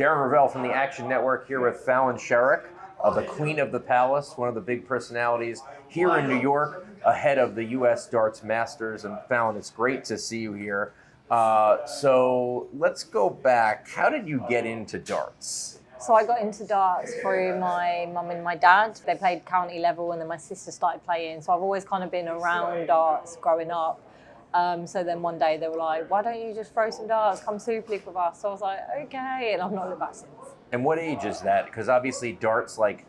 Darren Ravel from the Action Network here with Fallon Sherrock, the Queen of the Palace, one of the big personalities here in New York ahead of the U.S. Darts Masters. And Fallon, it's great to see you here. So let's go back. How did you get into darts? So I got into darts through my mum and my dad. They played county level and then my sister started playing. So I've always kind of been around darts growing up. So then one day they were like, why don't you just throw some darts, come Super League with us? So I was like, okay, and I've not looked back since. And what age is that? Because obviously darts like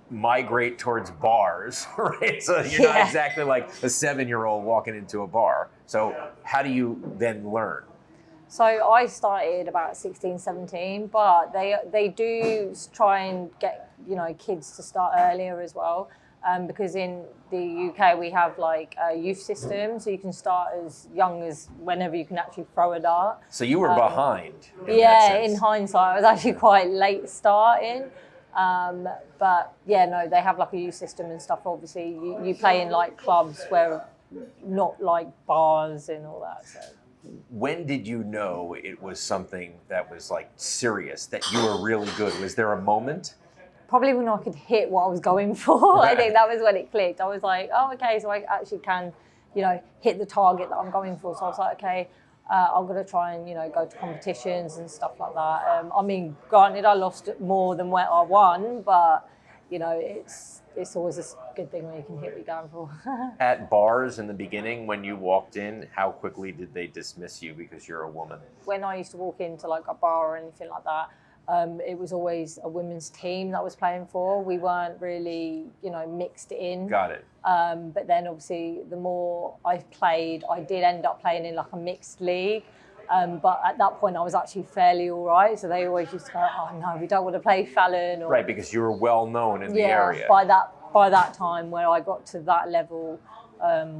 migrate towards bars, right? So you're not exactly like a 7-year-old walking into a bar. So how do you then learn? So I started about 16, 17, but they do try and get, kids to start earlier as well. Because in the UK we have like a youth system, so you can start as young as whenever you can actually throw a dart. So you were behind. In hindsight, I was actually quite late starting. But yeah, no, they have like a youth system and stuff. Obviously, you play in like clubs where not like bars and all that. So. When did you know it was something that was like serious, that you were really good? Was there a moment? Probably when I could hit what I was going for. Right. I think that was when it clicked. I was like, oh, okay, so I actually can, hit the target that I'm going for. So I was like, okay, I'm going to try and, go to competitions and stuff like that. I mean, granted, I lost more than what I won, but, it's always a good thing when you can hit what you're going for. At bars in the beginning, when you walked in, how quickly did they dismiss you because you're a woman? When I used to walk into like a bar or anything like that, it was always a women's team that I was playing for. We weren't really, mixed in. Got it. But then obviously the more I played, I did end up playing in like a mixed league. But at that point I was actually fairly all right. So they always used to go, oh no, we don't want to play Fallon. Right, because you were well known in the area. By that time where I got to that level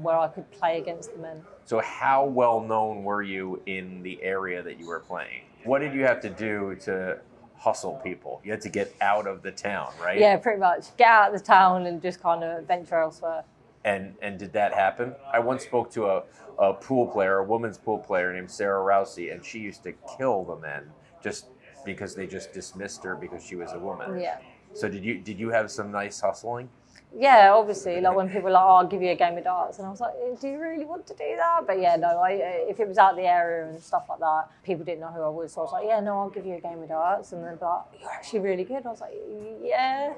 where I could play against the men. So how well known were you in the area that you were playing? What did you have to do to hustle people? You had to get out of the town, right? Yeah, pretty much. Get out of the town and just kind of venture elsewhere. And did that happen? I once spoke to a pool player, a women's pool player named Sarah Rousey, and she used to kill the men just because they just dismissed her because she was a woman. Yeah. So did you have some nice hustling? Yeah, obviously, like when people were like, oh, I'll give you a game of darts. And I was like, do you really want to do that? But yeah, no, if it was out the area and stuff like that, people didn't know who I was. So I was like, yeah, no, I'll give you a game of darts. And then they'd be like, you're actually really good. I was like, yeah.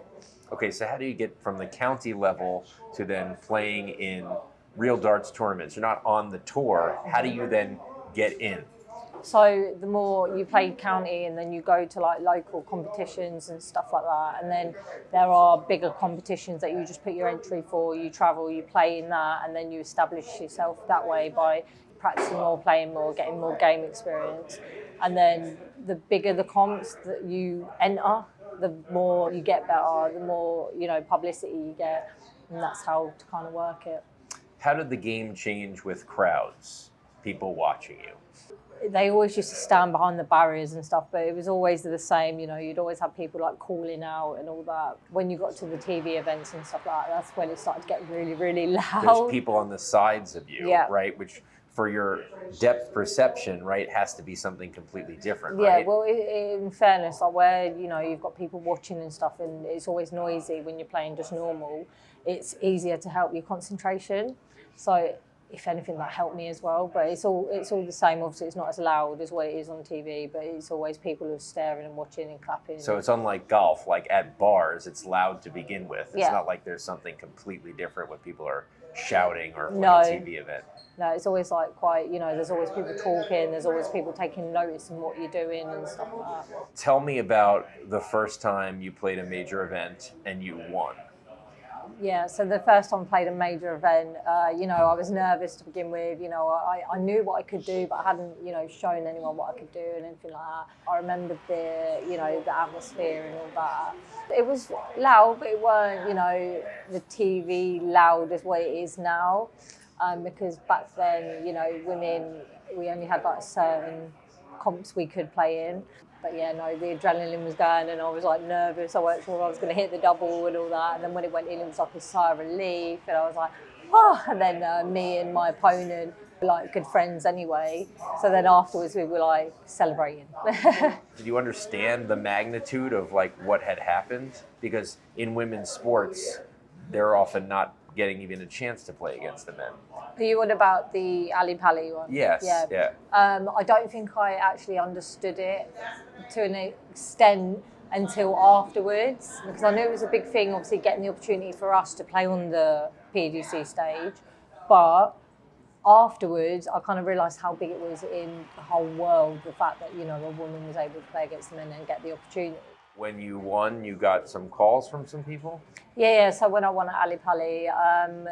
Okay, so how do you get from the county level to then playing in real darts tournaments? You're not on the tour. How do you then get in? So the more you play county and then you go to like local competitions and stuff like that, and then there are bigger competitions that you just put your entry for, you travel, you play in that, and then you establish yourself that way by practicing more, playing more, getting more game experience. And then the bigger the comps that you enter, the more you get better, the more, publicity you get, and that's how to kind of work it. How did the game change with crowds, people watching you? They always used to stand behind the barriers and stuff, but it was always the same, you'd always have people like calling out and all that. When you got to the TV events and stuff like that, that's when it started to get really, really loud. There's people on the sides of you, right? Which for your depth perception, right, has to be something completely different, right? Yeah, well, in fairness, like where, you've got people watching and stuff and it's always noisy when you're playing just normal, it's easier to help your concentration. So if anything, that helped me as well. But it's all the same. Obviously, it's not as loud as what it is on TV, but it's always people who are staring and watching and clapping. So it's unlike golf. Like at bars, it's loud to begin with. It's not like there's something completely different when people are shouting or like a TV event. No, it's always like quite, there's always people talking, there's always people taking notice of what you're doing and stuff like that. Tell me about the first time you played a major event and you won. Yeah, so the first time I played a major event, I was nervous to begin with. I knew what I could do, but I hadn't, shown anyone what I could do and anything like that. I remembered the atmosphere and all that. It was loud, but it weren't, the TV loud as what it is now. Because back then, women, we only had like certain comps we could play in. But yeah, no, the adrenaline was going and I was like nervous. I wasn't sure I was going to hit the double and all that. And then when it went in, it was like a sigh of relief. And I was like, oh. And then me and my opponent, We're like good friends anyway. So then afterwards we were like celebrating. Did you understand the magnitude of like what had happened? Because in women's sports, they're often not getting even a chance to play against the men. Are you on about the Ali Pali one? Yes, yeah. I don't think I actually understood it to an extent until afterwards, because I knew it was a big thing, obviously getting the opportunity for us to play on the PDC stage. But afterwards, I kind of realised how big it was in the whole world, the fact that, you know, a woman was able to play against the men and get the opportunity. When you won, you got some calls from some people? Yeah. So when I won at Ali Pali,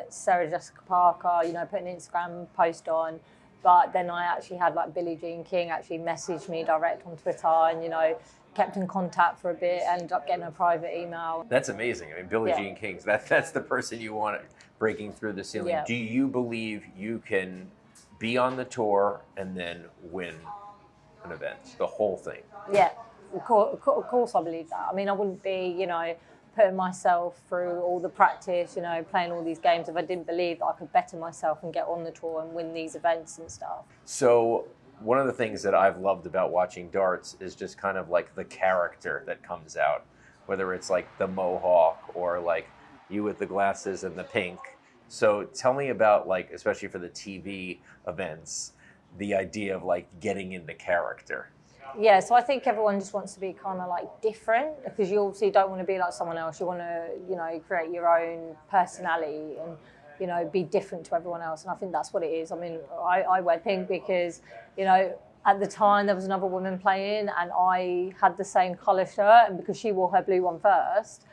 Sarah Jessica Parker, you know, put an Instagram post on. But then I actually had like Billie Jean King actually message me direct on Twitter and, you know, kept in contact for a bit, ended up getting a private email. That's amazing. I mean, Billie Yeah. Jean King, that's the person you want breaking through the ceiling. Yeah. Do you believe you can be on the tour and then win an event, the whole thing? Yeah, of course I believe that. I mean, I wouldn't be, you know, putting myself through all the practice, you know, playing all these games if I didn't believe that I could better myself and get on the tour and win these events and stuff. So one of the things that I've loved about watching darts is just kind of like the character that comes out, whether it's like the mohawk or like you with the glasses and the pink. So tell me about, like, especially for the TV events, the idea of like getting into character. Yeah, so I think everyone just wants to be kind of like different, because you obviously don't want to be like someone else. You want to, you know, create your own personality and, you know, be different to everyone else. And I think that's what it is. I mean, I wear pink because, you know, at the time there was another woman playing and I had the same colour shirt, and because she wore her blue one first,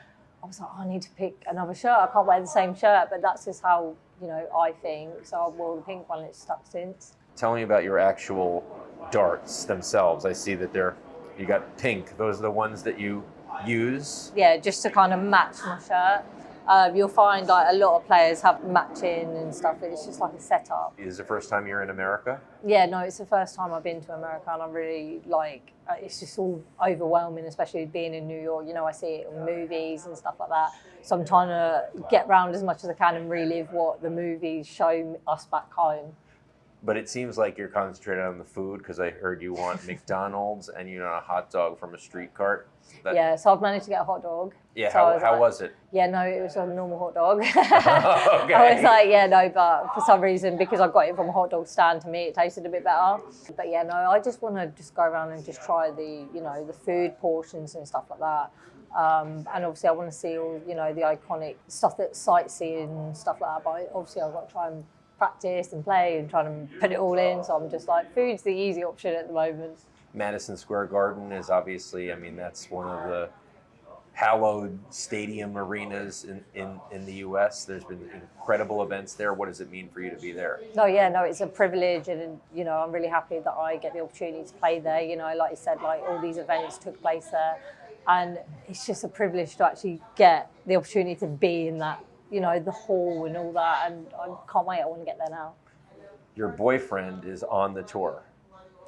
I was like, oh, I need to pick another shirt. I can't wear the same shirt, but that's just how, you know, I think. So I wore the pink one and it's stuck since. Tell me about your actual darts themselves. I see that you got pink. Those are the ones that you use? Yeah, just to kind of match my shirt. You'll find like a lot of players have matching and stuff. It's just like a setup. Is it the first time you're in America? Yeah, no, it's the first time I've been to America, and I'm really like, it's just all overwhelming, especially being in New York. You know, I see it in movies and stuff like that. So I'm trying to get around as much as I can and relive what the movies show us back home. But it seems like you're concentrated on the food, because I heard you want McDonald's and you want a hot dog from a street cart. Yeah, so I've managed to get a hot dog. Yeah, So how was it? Yeah, no, it was a normal hot dog. Okay. I was like, yeah, no, but for some reason, because I got it from a hot dog stand, to me it tasted a bit better. But yeah, no, I just want to just go around and just try the, you know, the food portions and stuff like that. And obviously I want to see all, you know, the iconic stuff, that's sightseeing and stuff like that. But obviously I've got to try and practice and play and try to put it all in. So I'm just like, food's the easy option at the moment. Madison Square Garden is obviously, I mean, that's one of the hallowed stadium arenas in the U.S. There's been incredible events there. What does it mean for you to be there? No, yeah, no, it's a privilege, and you know, I'm really happy that I get the opportunity to play there. You know, like you said, like all these events took place there, and it's just a privilege to actually get the opportunity to be in that, you know, the hall and all that, and I can't wait. I want to get there now. Your boyfriend is on the tour.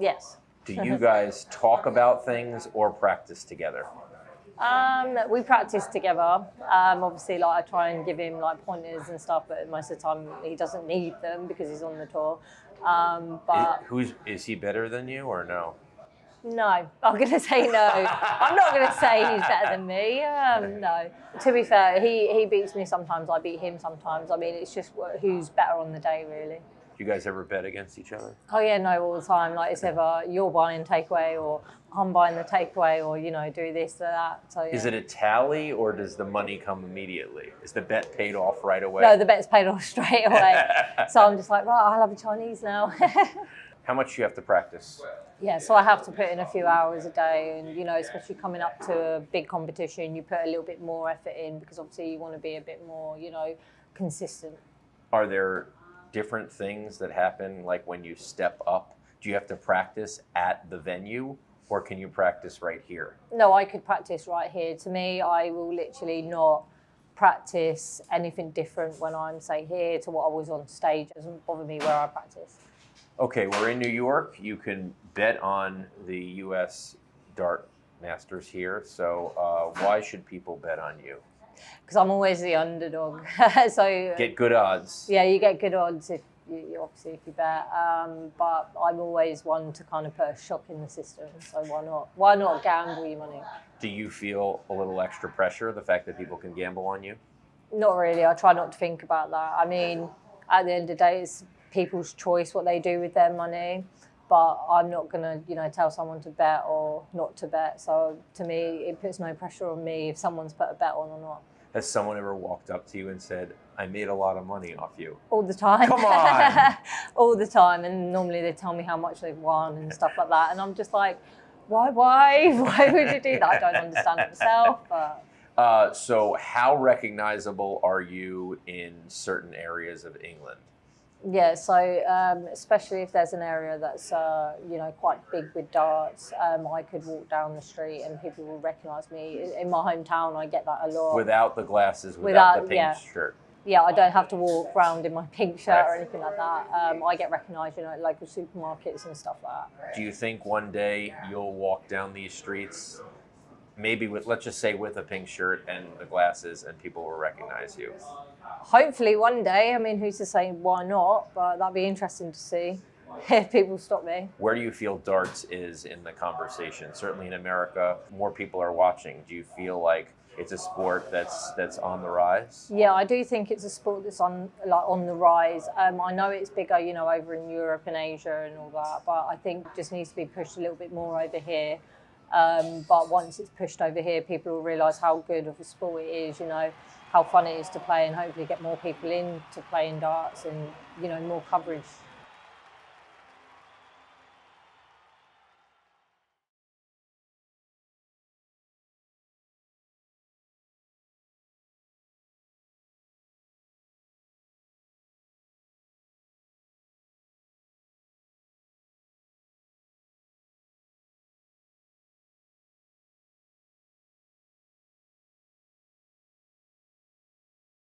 Yes. Do you guys talk about things or practice together? We practice together. Obviously, like I try and give him like pointers and stuff, but most of the time he doesn't need them because he's on the tour. But Is he better than you or no? no, I'm going to say no. I'm not going to say he's better than me. No. To be fair, he beats me sometimes. I beat him sometimes. I mean, it's just who's better on the day, really. Do you guys ever bet against each other? Oh yeah, no, all the time. Like it's either you're buying takeaway or I'm buying the takeaway, or you know, do this or that. So yeah. Is it a tally or does the money come immediately? Is the bet paid off right away? No, the bet's paid off straight away. So I'm just like, right, I'll have a Chinese now. How much do you have to practice? Yeah, so I have to put in a few hours a day, and you know, especially coming up to a big competition, you put a little bit more effort in because obviously you want to be a bit more, you know, consistent. Are there different things that happen, like when you step up? Do you have to practice at the venue, or can you practice right here? No, I could practice right here. To me, I will literally not practice anything different when I'm, say, here to what I was on stage. It doesn't bother me where I practice. Okay, we're in New York. You can bet on the U.S. Dart Masters here. So why should people bet on you? Because I'm always the underdog. So Get good odds. yeah, you get good odds if obviously if you bet. But I'm always one to kind of put a shock in the system. So why not? Why not gamble your money? Do you feel a little extra pressure, the fact that people can gamble on you? Not really. I try not to think about that. I mean, at the end of the day, it's people's choice what they do with their money. But I'm not gonna, tell someone to bet or not to bet. So to me, it puts no pressure on me if someone's put a bet on or not. Has someone ever walked up to you and said, I made a lot of money off you? All the time. Come on! All the time. And normally they tell me how much they've won and stuff like that. And I'm just like, why? Why would you do that? I don't understand it myself. But So how recognizable are you in certain areas of England? yeah, so especially if there's an area that's quite big with darts, I could walk down the street and people will recognise me. In my hometown, I get that a lot. Without the glasses, without the pink shirt. Yeah, I don't have to walk around in my pink shirt or Right. anything like that. I get recognised, at local supermarkets and stuff like that. Do you think one day you'll walk down these streets, maybe let's just say with a pink shirt and the glasses, and people will recognize you? Hopefully one day. I mean, who's to say why not? But that'd be interesting to see if people stop me. Where do you feel darts is in the conversation? Certainly in America, more people are watching. Do you feel like it's a sport that's on the rise? Yeah, I do think it's a sport that's on the rise. I know it's bigger, over in Europe and Asia and all that, but I think it just needs to be pushed a little bit more over here. But once it's pushed over here, people will realise how good of a sport it is, how fun it is to play, and hopefully get more people in to play in darts and, more coverage.